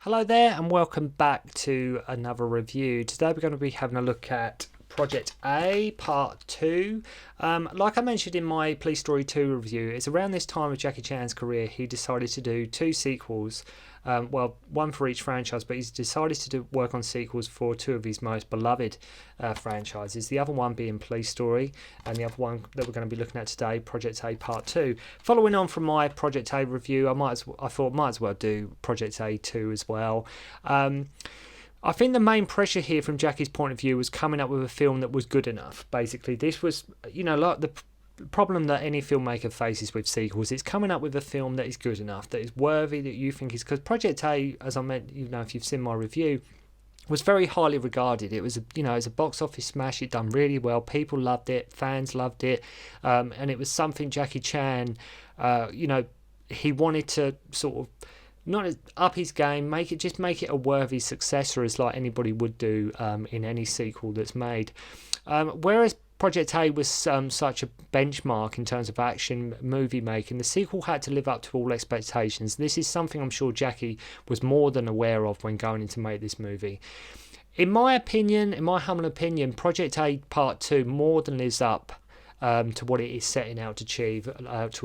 Hello there and welcome back to another review. Today we're going to be having a look at Project A Part 2. Like I mentioned in my Police Story 2 review, it's around this time of Jackie Chan's career he decided to do two sequels. One for each franchise, but he's decided to work on sequels for two of his most beloved franchises. The other one being Police Story, and the other one that we're going to be looking at today, Project A Part 2. Following on from my Project A review, I thought might as well do Project A 2 as well. I think the main pressure here from Jackie's point of view was coming up with a film that was good enough. Basically, this was, like the problem that any filmmaker faces with sequels. It's coming up with a film that is good enough, that is worthy, that you think is... Because Project A, as I meant, if you've seen my review, was very highly regarded. It was it's a box office smash. It done really well. People loved it. Fans loved it. And it was something Jackie Chan, he wanted to sort of not up his game, make it a worthy successor, as like anybody would do in any sequel that's made. Whereas Project A was such a benchmark in terms of action movie making, the sequel had to live up to all expectations. This is something I'm sure Jackie was more than aware of when going in to make this movie. In my humble opinion, Project A Part 2 more than lives up to what it is setting out to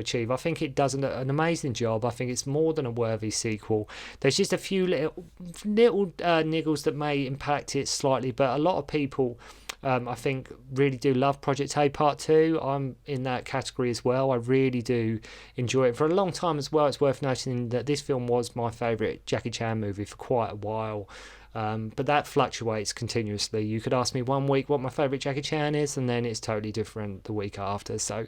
achieve. I think it does an amazing job. I think it's more than a worthy sequel. There's just a few little niggles that may impact it slightly, but a lot of people I think really do love Project A Part 2. I'm in that category as well. I really do enjoy it. For a long time as well, it's worth noting that this film was my favourite Jackie Chan movie for quite a while. But that fluctuates continuously. You could ask me one week what my favourite Jackie Chan is, and then it's totally different the week after. So,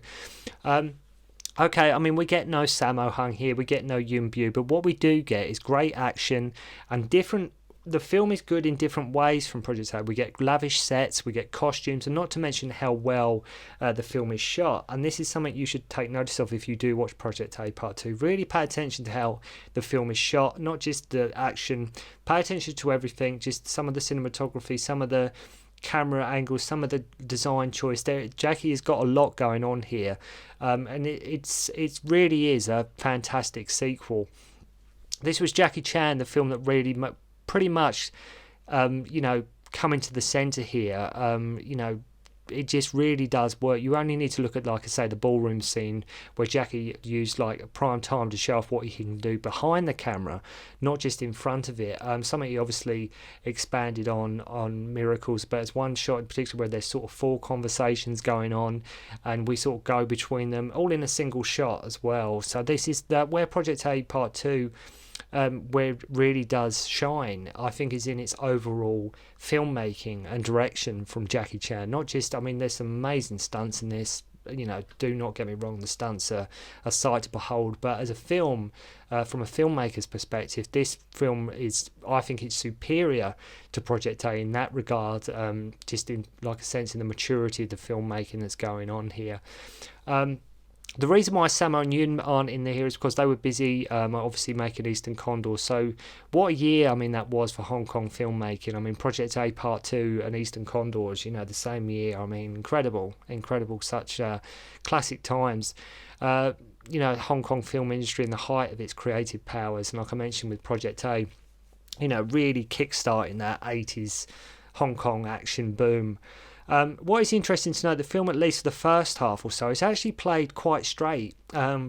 okay, we get no Sammo Hung here, we get no Yuen Bu, but what we do get is great action and different. The film is good in different ways from Project A. We get lavish sets, we get costumes, and not to mention how well the film is shot. And this is something you should take notice of if you do watch Project A Part 2. Really pay attention to how the film is shot, not just the action. Pay attention to everything, just some of the cinematography, some of the camera angles, some of the design choice. Jackie has got a lot going on here, and it really is a fantastic sequel. This was Jackie Chan, the film that really pretty much coming to the centre here. It just really does work. You only need to look at, like I say, the ballroom scene where Jackie used like prime time to show off what he can do behind the camera, not just in front of it. Something he obviously expanded on Miracles, but it's one shot in particular where there's sort of four conversations going on and we sort of go between them all in a single shot as well. So this is where Project A Part 2 where it really does shine, I think, is in its overall filmmaking and direction from Jackie Chan. Not just, there's some amazing stunts in this, do not get me wrong, the stunts are a sight to behold, but as a film, from a filmmaker's perspective, this film is, I think it's superior to Project A in that regard, just in like a sense in the maturity of the filmmaking that's going on here. The reason why Sammo and Yuen aren't in there here is because they were busy obviously making Eastern Condor. So what a year, that was for Hong Kong filmmaking. Project A Part 2 and Eastern Condors, the same year. Incredible, such classic times. Hong Kong film industry in the height of its creative powers. And like I mentioned with Project A, really kickstarting that 80s Hong Kong action boom. What is interesting to know, the film, at least for the first half or so, is actually played quite straight,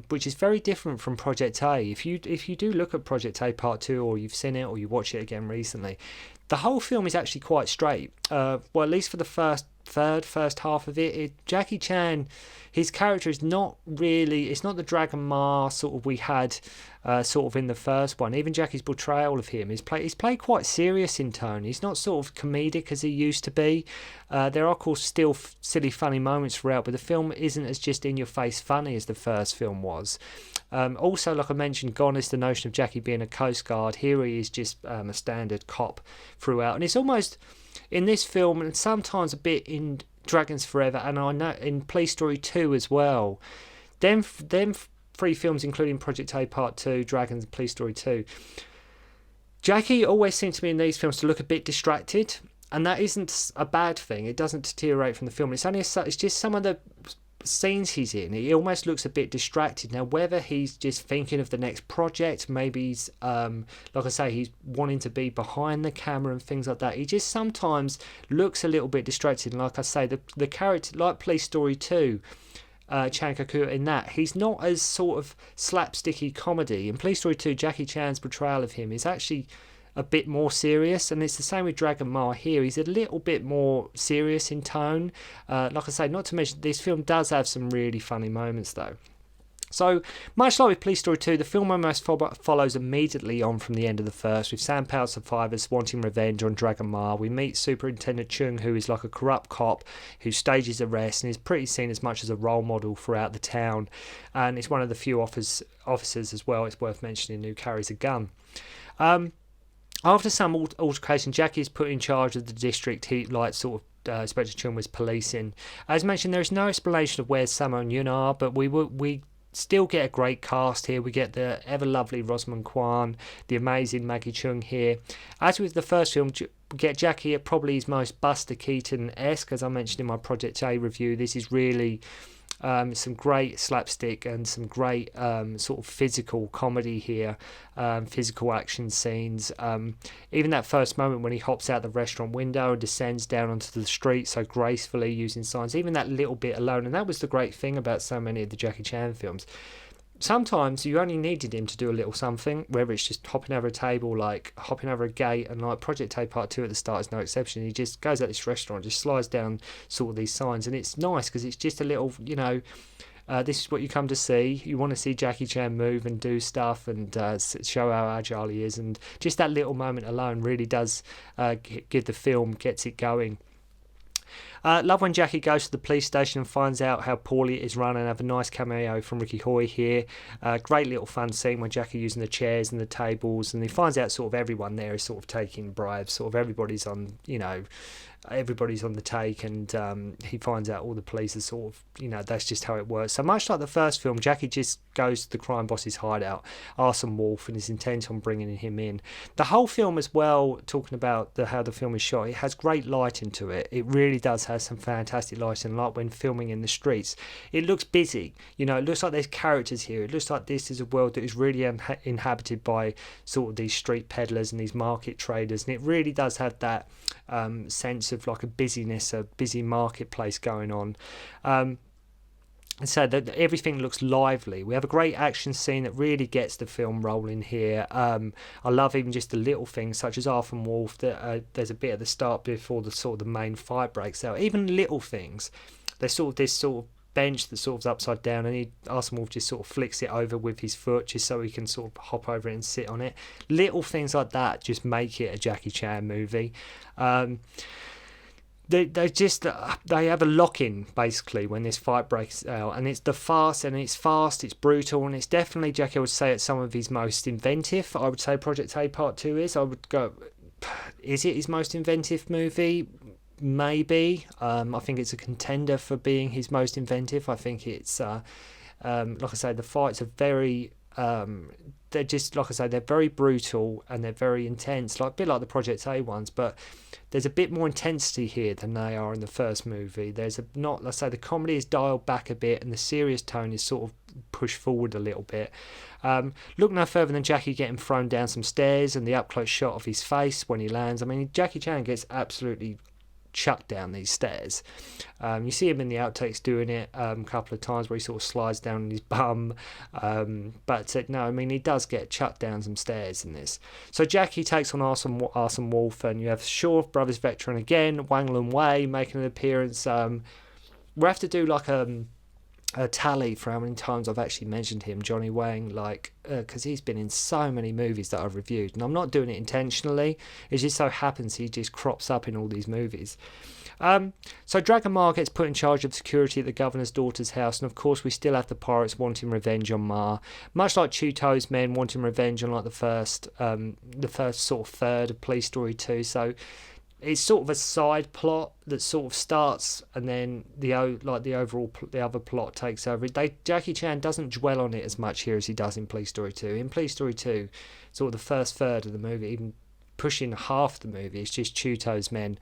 which is very different from Project A. If you do look at Project A Part 2, or you've seen it, or you watch it again recently, the whole film is actually quite straight. At least for the first half of it, Jackie Chan, his character is not really, it's not the Dragon Ma sort of we had sort of in the first one. Even Jackie's portrayal of him, he's played quite serious in tone. He's not sort of comedic as he used to be. There are, of course, still silly, funny moments throughout, but the film isn't as just in-your-face funny as the first film was. Also, like I mentioned, gone is the notion of Jackie being a Coast Guard. Here he is just a standard cop throughout. And it's almost, in this film, and sometimes a bit in Dragons Forever, and I know in Police Story 2 as well, them three films, including Project A Part 2, Dragons, and Police Story 2, Jackie always seems to me in these films to look a bit distracted, and that isn't a bad thing. It doesn't deteriorate from the film. It's just some of the scenes he's in, he almost looks a bit distracted. Now, whether he's just thinking of the next project, maybe he's, like I say, he's wanting to be behind the camera and things like that. He just sometimes looks a little bit distracted. And like I say, the character, like Police Story 2, Cheung in that, he's not as sort of slapsticky comedy. In Police Story 2, Jackie Chan's portrayal of him is actually a bit more serious, and it's the same with Dragon Ma here. He's a little bit more serious in tone. Like I say, not to mention, this film does have some really funny moments though. So, much like with Police Story 2, the film almost follows immediately on from the end of the first, with Sanpow survivors wanting revenge on Dragon Ma. We meet Superintendent Cheung, who is like a corrupt cop who stages arrests and is pretty seen as much as a role model throughout the town, and it's one of the few officers as well, it's worth mentioning, who carries a gun. After some altercation, Jackie is put in charge of the district he, Inspector Cheung was policing. As mentioned, there is no explanation of where Samo and Yun are, but we still get a great cast here. We get the ever lovely Rosamund Kwan, the amazing Maggie Cheung here. As with the first film, we get Jackie at probably his most Buster Keaton-esque, as I mentioned in my Project A review. This is really some great slapstick and some great sort of physical comedy here, physical action scenes. Even that first moment when he hops out the restaurant window and descends down onto the street so gracefully using signs, even that little bit alone. And that was the great thing about so many of the Jackie Chan films. Sometimes you only needed him to do a little something, whether it's just hopping over a table, like hopping over a gate, and like Project A Part 2 at the start is no exception. He just goes at this restaurant, just slides down sort of these signs, and it's nice because it's just a little, this is what you come to see. You want to see Jackie Chan move and do stuff and show how agile he is, and just that little moment alone really does give the film, gets it going. Love when Jackie goes to the police station and finds out how poorly it is run, and have a nice cameo from Ricky Hoy here. Great little fun scene where Jackie using the chairs and the tables, and he finds out sort of everyone there is sort of taking bribes, sort of everybody's on the take, and he finds out all the police are sort of, that's just how it works. So much like the first film, Jackie just goes to the crime boss's hideout, Arson Wolf, and is intent on bringing him in. The whole film as well, talking about how the film is shot, it has great lighting to it. It really does have some fantastic lighting, like when filming in the streets. It looks busy, it looks like there's characters here. It looks like this is a world that is really inhabited by sort of these street peddlers and these market traders, and it really does have that sense of like a busyness, a busy marketplace going on. And so that everything looks lively. We have a great action scene that really gets the film rolling here. I love even just the little things such as Arthur Wolf. There's a bit at the start before the main fight breaks out. Even little things. There's sort of this sort of bench that sort of upside down, and Arthur Wolf just sort of flicks it over with his foot just so he can sort of hop over it and sit on it. Little things like that just make it a Jackie Chan movie. They have a lock-in basically when this fight breaks out, and it's fast, it's brutal, and it's definitely, Jackie, I would say, it's some of his most inventive. I would say Project A Part 2 is. I would go, is it his most inventive movie? Maybe. I think it's a contender for being his most inventive. I think it's like I say, the fights are very they're just, like I say, they're very brutal and they're very intense, like a bit like the Project A ones, but there's a bit more intensity here than they are in the first movie. Let's say the comedy is dialed back a bit and the serious tone is sort of pushed forward a little bit. Look no further than Jackie getting thrown down some stairs and the up close shot of his face when he lands. I mean, Jackie Chan gets absolutely chucked down these stairs. You see him in the outtakes doing it a couple of times where he sort of slides down on his bum, but no, I mean, he does get chucked down some stairs in this. So Jackie takes on Arson Wolf, and you have Shaw Brothers veteran again, Wang Lun Wei, making an appearance. We'll have to do like a tally for how many times I've actually mentioned him, Johnny Wang, because he's been in so many movies that I've reviewed, and I'm not doing it intentionally. It just so happens he just crops up in all these movies. So Dragon Ma gets put in charge of security at the governor's daughter's house, and of course we still have the pirates wanting revenge on Ma, much like Chuto's men wanting revenge on like the first sort of third of Police Story 2. So it's sort of a side plot that sort of starts, and then the other plot takes over. Jackie Chan doesn't dwell on it as much here as he does in Police Story 2. In Police Story 2, sort of the first third of the movie, even pushing half the movie, it's just Chuto's men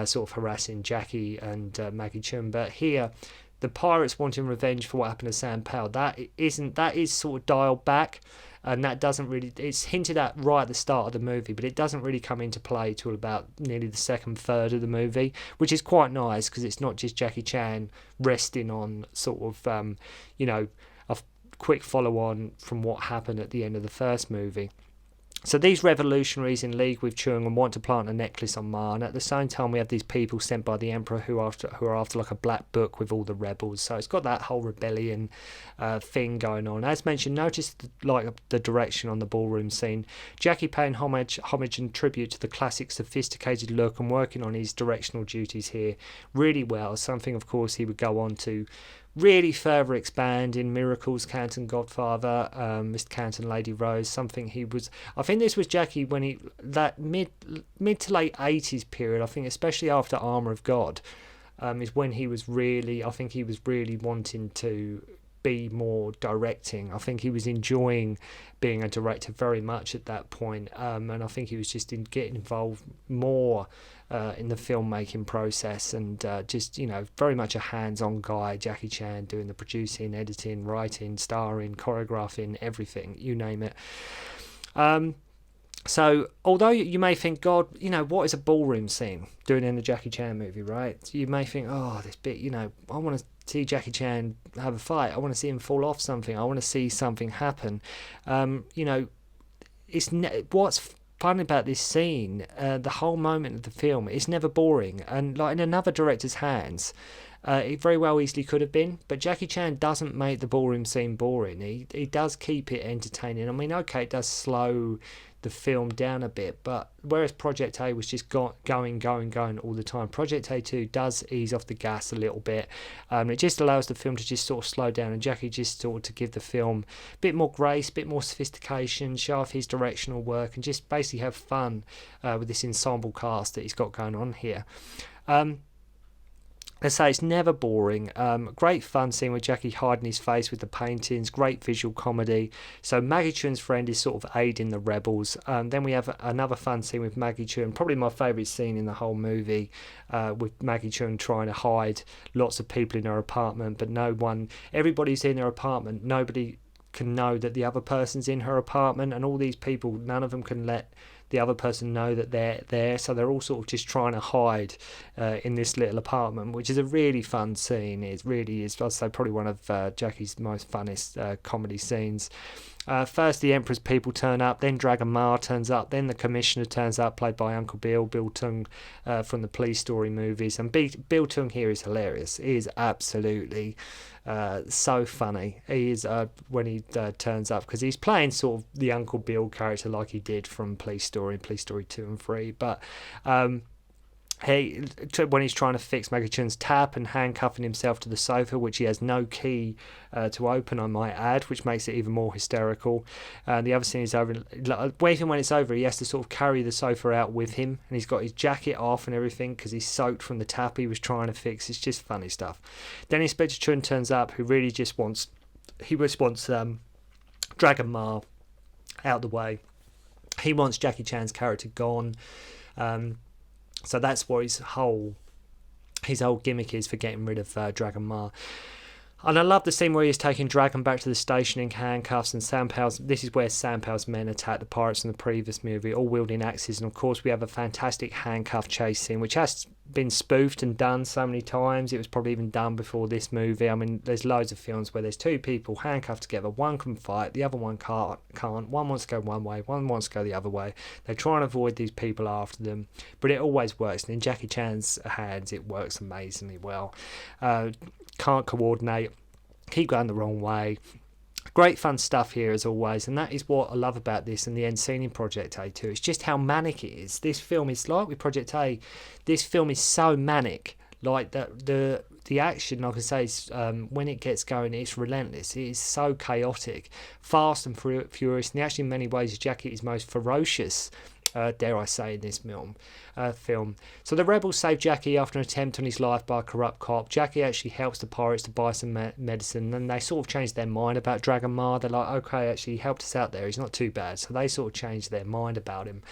sort of harassing Jackie and Maggie Cheung. But here, the pirates wanting revenge for what happened to Sam Powell, that is sort of dialed back, and that doesn't really, it's hinted at right at the start of the movie, but it doesn't really come into play till about nearly the second third of the movie, which is quite nice because it's not just Jackie Chan resting on sort of a quick follow on from what happened at the end of the first movie. So these revolutionaries in league with Cheung and want to plant a necklace on Ma, and at the same time we have these people sent by the Emperor who are after like a black book with all the rebels. So it's got that whole rebellion thing going on. As mentioned, notice the direction on the ballroom scene. Jackie paying homage and tribute to the classic sophisticated look and working on his directional duties here really well. Something, of course, he would go on to really further expand in Miracles, Canton, Godfather, Mr. Canton, Lady Rose. Something he was, I think this was Jackie when he, that mid to late 80s period, I think especially after Armour of God, is when he was really, I think he was really wanting to be more directing. I think he was enjoying being a director very much at that point, and I think he was just getting involved more in the filmmaking process, and just very much a hands-on guy. Jackie Chan doing the producing, editing, writing, starring, choreographing, everything, you name it. So although you may think, God, what is a ballroom scene doing in a Jackie Chan movie, right? You may think, oh, this bit, I want to see Jackie Chan have a fight. I want to see him fall off something. I want to see something happen. What's fun about this scene, the whole moment of the film, it's never boring. And like in another director's hands, it very well easily could have been, but Jackie Chan doesn't make the ballroom scene boring. He does keep it entertaining. I mean, okay, it does slow the film down a bit, but whereas Project A was just going all the time, Project A2 does ease off the gas a little bit. It just allows the film to just sort of slow down, and Jackie just sort of to give the film a bit more grace, a bit more sophistication, show off his directional work, and just basically have fun with this ensemble cast that he's got going on here. Let's say it's never boring. Great fun scene with Jackie hiding his face with the paintings. Great visual comedy. So Maggie Cheung's friend is sort of aiding the rebels. Then we have another fun scene with Maggie Cheung, probably my favourite scene in the whole movie, with Maggie Cheung trying to hide lots of people in her apartment, but everybody's in her apartment. Nobody can know that the other person's in her apartment, and all these people, none of them can let the other person know that they're there, so they're all sort of just trying to hide in this little apartment, which is a really fun scene. It really is, I'd say, probably one of Jackie's most funnest comedy scenes. First the Emperor's people turn up, then Dragon Ma turns up, then the Commissioner turns up, played by Uncle Bill Tung from the Police Story movies, and Bill Tung here is hilarious. He is absolutely so funny. He is when he turns up, because he's playing sort of the Uncle Bill character like he did from Police Story 2 and 3, but when he's trying to fix Maggie Cheung's tap and handcuffing himself to the sofa, which he has no key to open, I might add, which makes it even more hysterical. The other scene is over. Even when it's over, he has to sort of carry the sofa out with him, and he's got his jacket off and everything because he's soaked from the tap he was trying to fix. It's just funny stuff. Then Inspector Cheung turns up, who really just wants Dragon Ma out the way. He wants Jackie Chan's character gone. So that's what his whole gimmick is for getting rid of Dragon Ma. And I love the scene where he's taking Dragon back to the station in handcuffs, and this is where Sam Powell's men attack the pirates in the previous movie, all wielding axes. And of course we have a fantastic handcuff chase scene, which has been spoofed and done so many times. It was probably even done before this movie. I mean, there's loads of films where there's two people handcuffed together. One can fight, the other one can't. One wants to go one way, one wants to go the other way. They try and avoid these people after them, but it always works. And in Jackie Chan's hands, it works amazingly well. Can't coordinate, keep going the wrong way. Great fun stuff here as always, and that is what I love about this and the end scene in Project A2. It's just how manic it is. This film is like with Project A, this film is so manic, like the action, like I say, is, when it gets going, it's relentless. It is so chaotic, fast and furious, and actually in many ways Jackie is most ferocious, dare I say, in this film. So the rebels save Jackie after an attempt on his life by a corrupt cop. Jackie actually helps the pirates to buy some medicine, and they sort of change their mind about Dragon Ma. They're like, okay, actually he helped us out there, he's not too bad. So they sort of change their mind about him.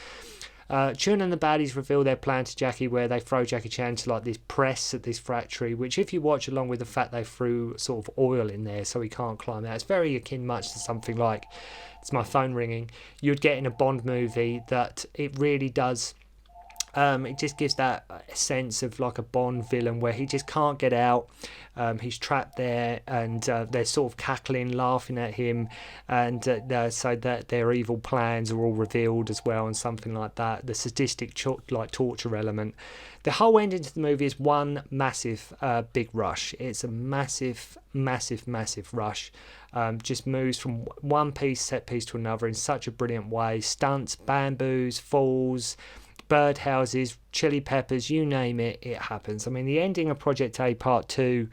Cheung and the baddies reveal their plan to Jackie, where they throw Jackie Chan to like this press at this factory, which if you watch along with the fact they threw sort of oil in there so he can't climb out, it's very akin much to something like, it's my phone ringing, you'd get in a Bond movie, that it really does. It just gives that sense of like a Bond villain where he just can't get out. He's trapped there, and they're sort of cackling, laughing at him, and so that their evil plans are all revealed as well, and something like that. The sadistic torture element. The whole ending to the movie is one massive big rush. It's a massive rush. Just moves from one set piece to another in such a brilliant way. Stunts, bamboos, falls, birdhouses, chili peppers, you name it, it happens. I mean, the ending of Project A Part 2,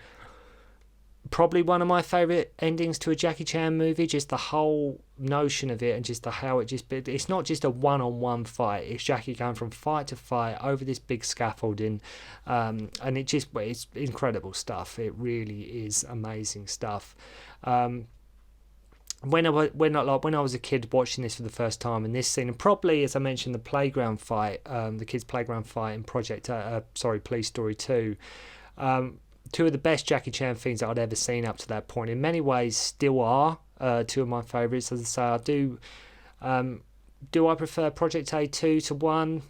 probably one of my favourite endings to a Jackie Chan movie, just the whole notion of it, and just how it's not just a one-on-one fight, it's Jackie going from fight to fight over this big scaffolding, and it's incredible stuff. It really is amazing stuff. When I was a kid watching this for the first time, and this scene, and probably, as I mentioned, the playground fight, the kids' playground fight in Police Story 2, two of the best Jackie Chan things that I'd ever seen up to that point. In many ways, still are two of my favourites. As I say, I do. Do I prefer Project A 2 to 1?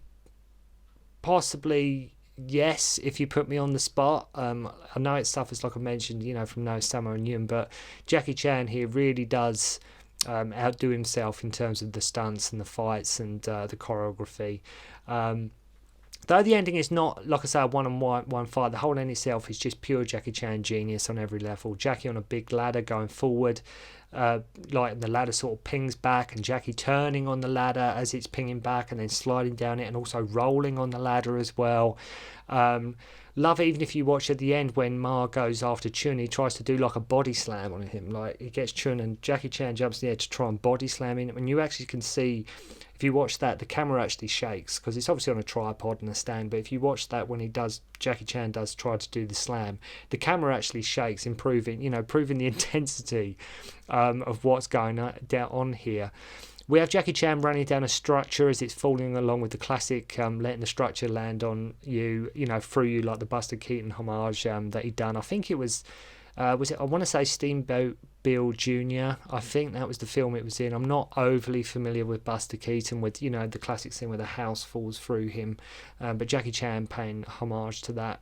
Possibly. Yes, if you put me on the spot. I know it suffers, like I mentioned, from No Summer and Yun, but Jackie Chan here really does outdo himself in terms of the stunts and the fights and the choreography. Though the ending is not, like I say, a one-on-one fight, the whole end itself is just pure Jackie Chan genius on every level. Jackie on a big ladder going forward, like the ladder sort of pings back, and Jackie turning on the ladder as it's pinging back and then sliding down it, and also rolling on the ladder as well. Love it, even if you watch at the end when Ma goes after Chun, he tries to do like a body slam on him. Like, he gets Chun and Jackie Chan jumps in the air to try and body slam him, and you actually can see, if you watch that, the camera actually shakes because it's obviously on a tripod and a stand, but if you watch that when Jackie Chan does try to do the slam, the camera actually shakes, proving the intensity of what's going on here. We have Jackie Chan running down a structure as it's falling along with the classic letting the structure land on you, through you, like the Buster Keaton homage that he'd done. I think it was I want to say Steamboat Bill Jr. I think that was the film it was in. I'm not overly familiar with Buster Keaton, with the classic scene where the house falls through him, but Jackie Chan paying homage to that.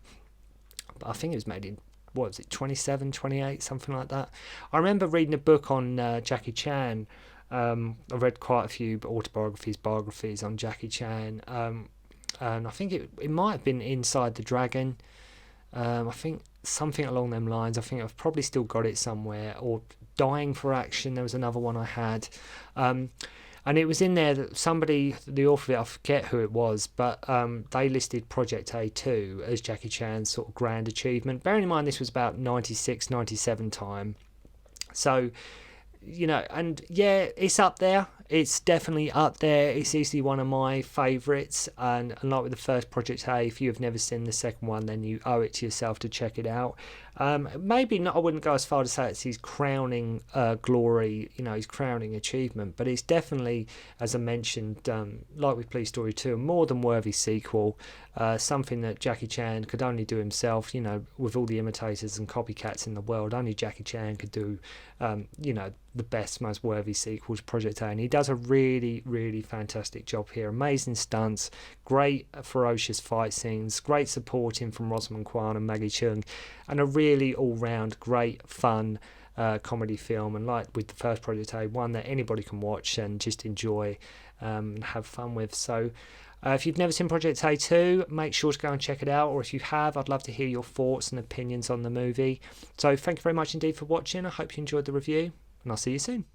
But I think it was made in, 27, 28, something like that. I remember reading a book on Jackie Chan. I read quite a few biographies on Jackie Chan, and I think it might have been Inside the Dragon. I think something along them lines. I think I've probably still got it somewhere. Or Dying for Action, there was another one I had. And it was in there that somebody, the author of it, I forget who it was, but they listed Project A2 as Jackie Chan's sort of grand achievement. Bearing in mind this was about 96, 97 time. So, and yeah, it's up there. It's definitely up there. It's easily one of my favourites. And like with the first Project A, if you have never seen the second one, then you owe it to yourself to check it out. Maybe not. I wouldn't go as far to say it's his crowning glory, his crowning achievement. But it's definitely, as I mentioned, like with Police Story 2, a more than worthy sequel. Something that Jackie Chan could only do himself. With all the imitators and copycats in the world, only Jackie Chan could do, the best, most worthy sequel to Project A. And he does a really, really fantastic job here. Amazing stunts, great ferocious fight scenes, great supporting from Rosamund, Kwan and Maggie Cheung, and a really all-round great fun comedy film. And like with the first Project A, one that anybody can watch and just enjoy and have fun with. So if you've never seen Project A2, make sure to go and check it out, or if you have, I'd love to hear your thoughts and opinions on the movie. So thank you very much indeed for watching. I hope you enjoyed the review, and I'll see you soon.